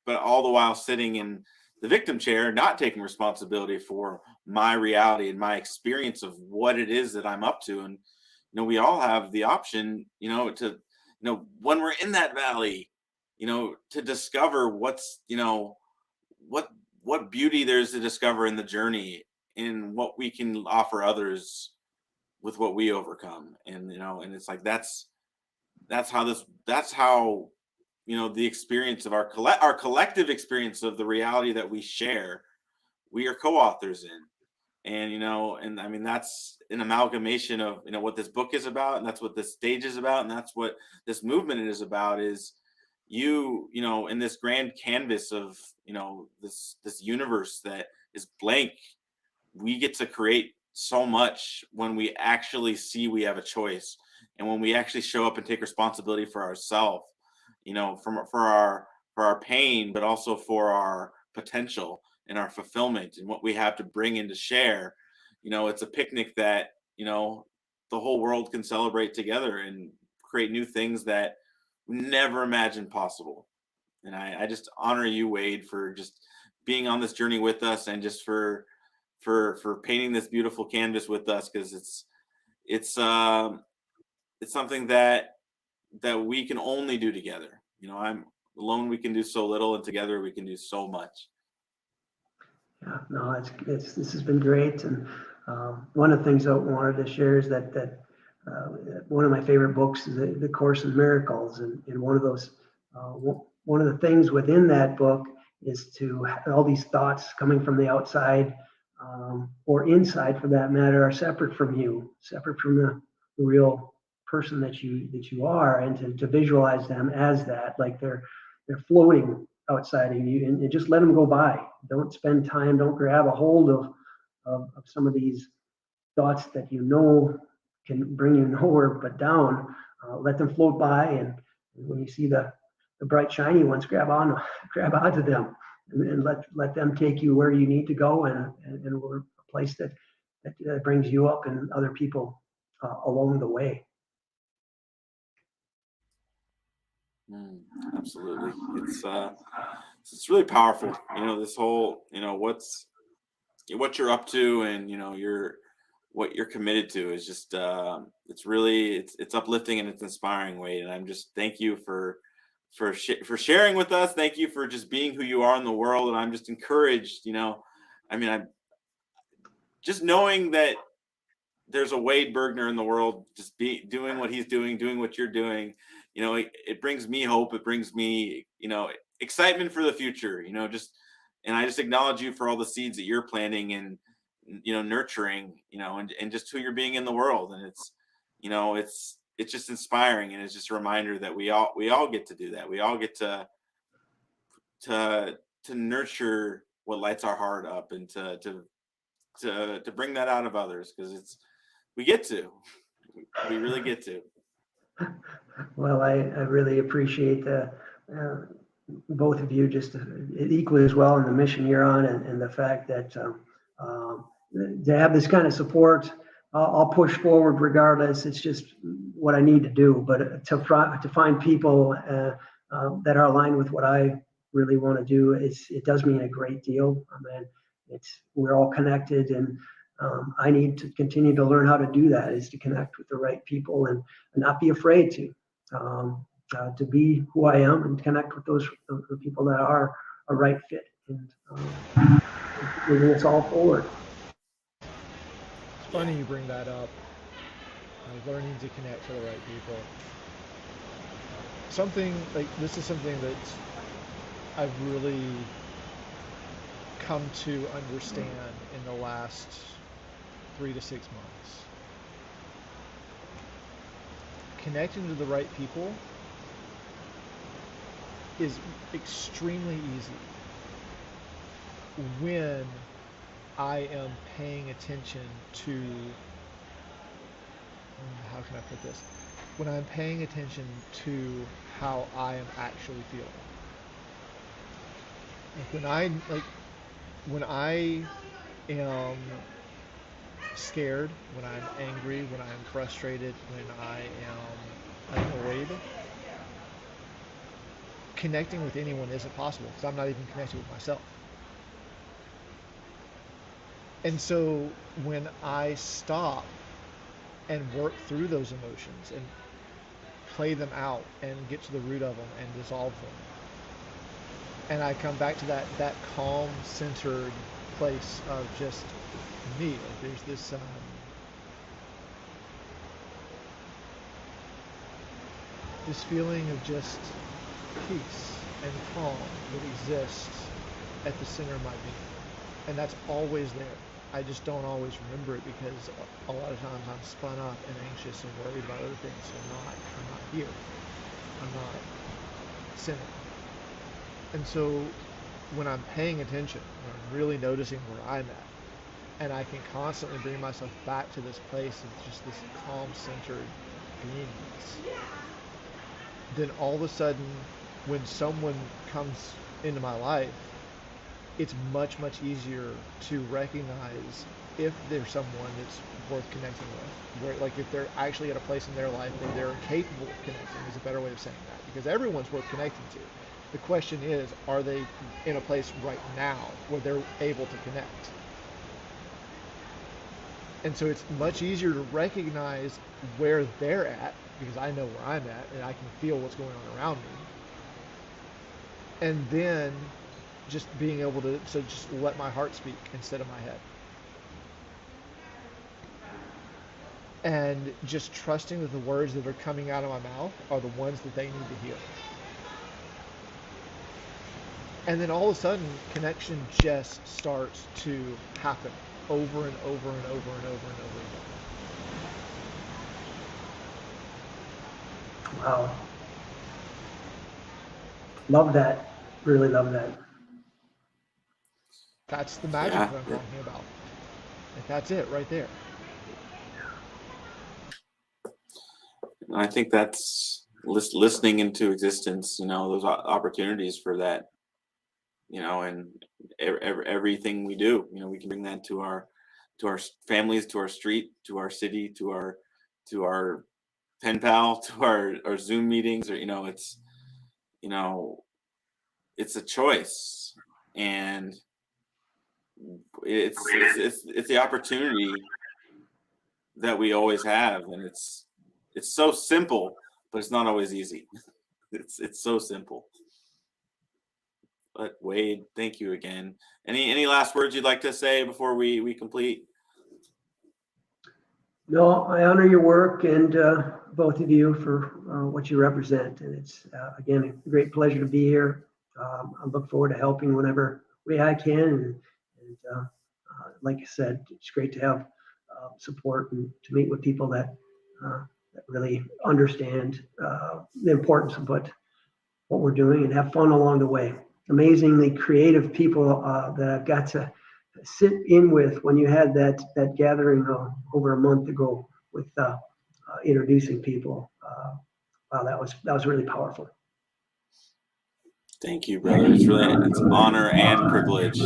all the while sitting in the victim chair, not taking responsibility for my reality and my experience of what it is that I'm up to. And we all have the option, to when we're in that valley, to discover what what beauty there is to discover in the journey, and what we can offer others with what we overcome. And it's like that's how the experience of our collective experience of the reality that we share, we are co-authors in. And I mean, that's an amalgamation of what this book is about, and that's what this stage is about, and that's what this movement is about, is in this grand canvas of this universe that is blank. We get to create so much when we actually see we have a choice, and when we actually show up and take responsibility for ourselves, for our pain, but also for our potential and our fulfillment and what we have to bring and to share. It's a picnic that, the whole world can celebrate together and create new things that we never imagined possible. And I just honor you, Wade, for just being on this journey with us, and just for painting this beautiful canvas with us, because it's something that we can only do together. I'm alone, we can do so little, and together we can do so much. Yeah, no, this has been great. And one of the things I wanted to share is that one of my favorite books is the Course in Miracles, and one of the things within that book is to all these thoughts coming from the outside, or inside for that matter, are separate from you, separate from the real person that you are, and to visualize them as that, like they're floating outside of you, and just let them go by. Don't spend time, don't grab a hold of some of these thoughts that can bring you nowhere but down. Let them float by, and when you see the bright shiny ones, grab onto them, and let them take you where you need to go, and a place that brings you up and other people along the way. Absolutely. It's really powerful. This whole, what you're up to, and what you're committed to is just it's uplifting and it's inspiring, Wade. And I'm just thank you for sharing with us. Thank you for just being who you are in the world. And I'm just encouraged. I'm just knowing that there's a Wade Bergner in the world, just doing what he's doing what you're doing. It brings me hope. It brings me, excitement for the future. And I just acknowledge you for all the seeds that you're planting and, nurturing, and just who you're being in the world. And it's just inspiring, and it's just a reminder that we all get to do that. We all get to nurture what lights our heart up, and to bring that out of others, because we get to. We really get to. Well, I really appreciate both of you just equally as well in the mission you're on, and the fact that to have this kind of support, I'll push forward regardless. It's just what I need to do. But to find people that are aligned with what I really want to do, it does mean a great deal. I mean, we're all connected, and I need to continue to learn how to do that, is to connect with the right people, and not be afraid to be who I am, and connect with the people that are a right fit, and moving us all forward. It's funny you bring that up. Like learning to connect to the right people. This is something that I've really come to understand in the last 3 to 6 months. Connecting to the right people is extremely easy when I am paying attention to, how can I put this? When I'm paying attention to how I am actually feeling. When I am scared, when I'm angry, when I'm frustrated, when I am annoyed, connecting with anyone isn't possible, because I'm not even connected with myself. And so when I stop and work through those emotions and play them out and get to the root of them and dissolve them, and I come back to that calm, centered place of just me, like there's this feeling of just peace and calm that exists at the center of my being, and that's always there. I just don't always remember it, because a lot of times I'm spun up and anxious and worried about other things. So I'm not here. I'm not centered. And so when I'm paying attention, when I'm really noticing where I'm at, and I can constantly bring myself back to this place of just this calm, centered beingness, then all of a sudden, when someone comes into my life, it's much, much easier to recognize if there's someone that's worth connecting with. Where, like, if they're actually at a place in their life where they're capable of connecting, is a better way of saying that. Because everyone's worth connecting to. The question is, are they in a place right now where they're able to connect? And so it's much easier to recognize where they're at because I know where I'm at and I can feel what's going on around me. And then just being able to just let my heart speak instead of my head. And just trusting that the words that are coming out of my mouth are the ones that they need to hear. And then all of a sudden, connection just starts to happen over and over and over and over and over again. Wow. Love that. Really love that. That's the magic that I'm talking about. Like, that's it right there. I think that's listening into existence, those opportunities for that, and everything we do, we can bring that to our families, to our street, to our city, to our pen pal, to our Zoom meetings, or, it's a choice, and it's the opportunity that we always have, and it's so simple, but it's not always easy. It's so simple. But Wade, thank you again. Any last words you'd like to say before we complete? No, I honor your work and both of you for what you represent. And it's, again, a great pleasure to be here. I look forward to helping whenever way I can. And like I said, it's great to have support and to meet with people that really understand the importance of what we're doing and have fun along the way. Amazingly creative people that I've got to sit in with when you had that gathering over a month ago with introducing people. Wow, that was really powerful. Thank you, brother. It's an honor and privilege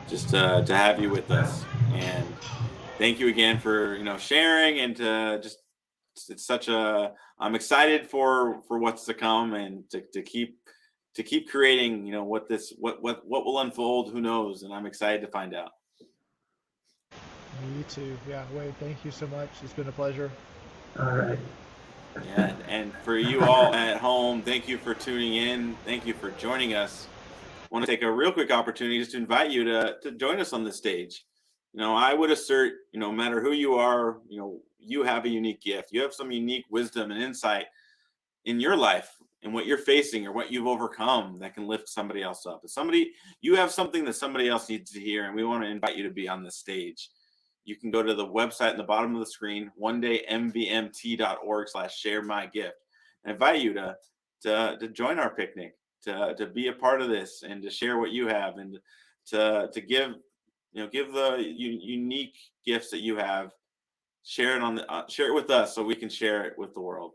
just to have you with us, and thank you again for sharing, and it's such I'm excited for what's to come, and to keep creating what will unfold, who knows, and I'm excited to find out. Me too. Yeah, Wade, thank you so much. It's been a pleasure. All right. Yeah, and for you all at home, thank you for tuning in. Thank you for joining us. I want to take a real quick opportunity just to invite you to join us on the stage. I would assert, no matter who you are, you have a unique gift. You have some unique wisdom and insight in your life and what you're facing or what you've overcome that can lift somebody else up. You have something that somebody else needs to hear, and we want to invite you to be on the stage. You can go to the website at the bottom of the screen, onedaymvmt.org/share-my-gift. I invite you to join our picnic, to be a part of this, and to share what you have, and to give the unique gifts that you have. Share it with us so we can share it with the world.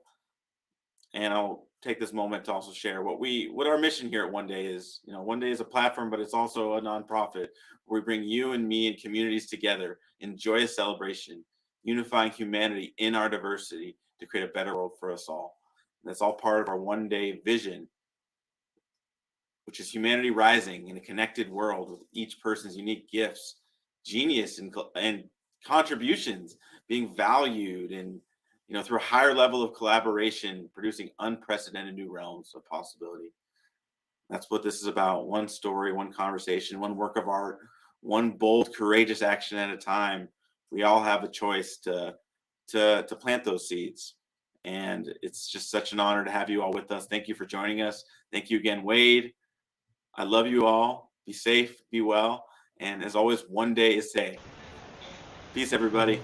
And I'll take this moment to also share what our mission here at One Day is. One Day is a platform, but it's also a nonprofit where we bring you and me and communities together in joyous celebration, unifying humanity in our diversity to create a better world for us all. And that's all part of our One Day vision, which is humanity rising in a connected world with each person's unique gifts, genius, and contributions being valued, and through a higher level of collaboration, producing unprecedented new realms of possibility. That's what this is about. One story, one conversation, one work of art, one bold, courageous action at a time. We all have a choice to plant those seeds. And it's just such an honor to have you all with us. Thank you for joining us. Thank you again, Wade. I love you all. Be safe, be well. And as always, one day is today. Peace, everybody.